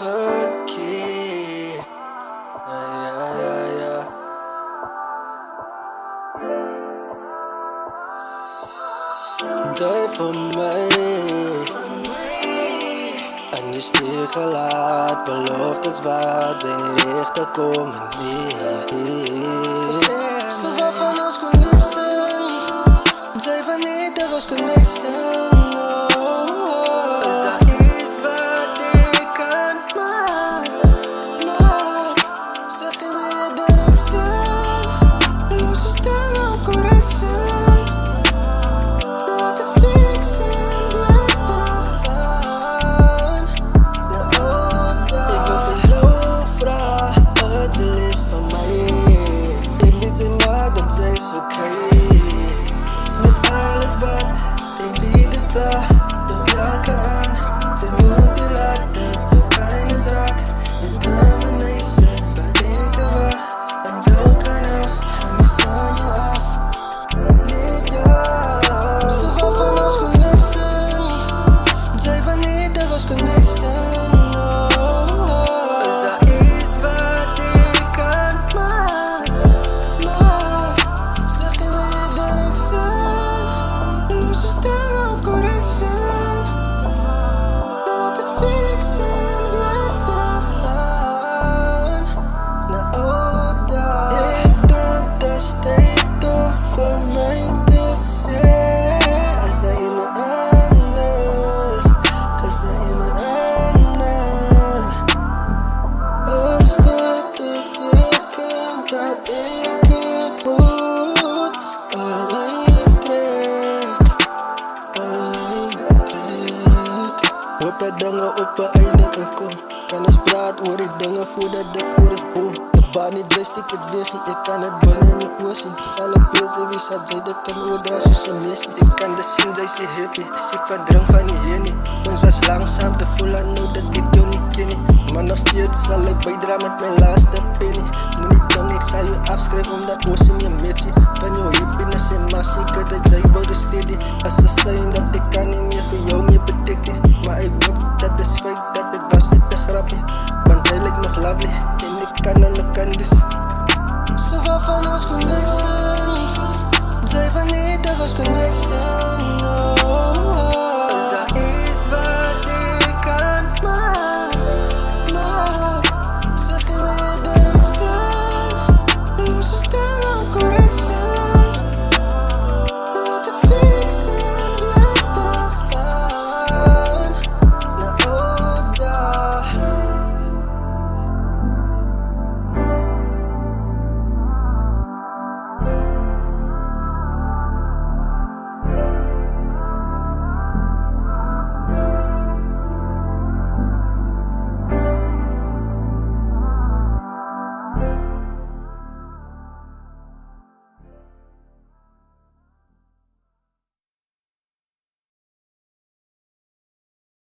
lucky. Yeah. Die voor mij. En je stier gelaat, beloftes wat zijn niet echt te komen niet. Zo wat van ons kon nissen, zij van niet er ons kon nissen. Is dat iets wat ik kan maken? Zeg je me je directie, los we staan op correctie. Met alles wat ik bied het klaar, doe elke aan. Ze moet je laten, zo klein is raak. Je determination, waar ik er wacht. En jou kan af, hang je van jou af. Niet jou. Zo wat van ons kon nissen, zij van niet er ons kon nissen. Hoop dat dingen op een einde kan komen. Kennis praat, hoor ik dingen voordat het voor is boom. De baan niet wist ik het weg, ik kan het binnen in je oor zien. Zal op deze wie zat, zij dat kan oordra zoals een missies. Ik kan de zien, zij ze happy, ziek van drang van die hennie. Ons was langzaam te voelen, nou dat ik jou niet ken. Maar nog steeds zal ik bijdragen met mijn laatste penny. Moet niet doen, ik zal je afschrijven omdat oors in je mitsie. Van jou happiness en massie, ik dat zij worden steady. Als ze zeggen dat ik kan niet meer voor jou meer bedekten. Maar ik weet dat is fake, dat het was het een grapje. Want jij lijkt nog lovely en ik kan aan de kant dus. Zo wat van ons kon niks zijn, zij van niet er was kon niks zijn.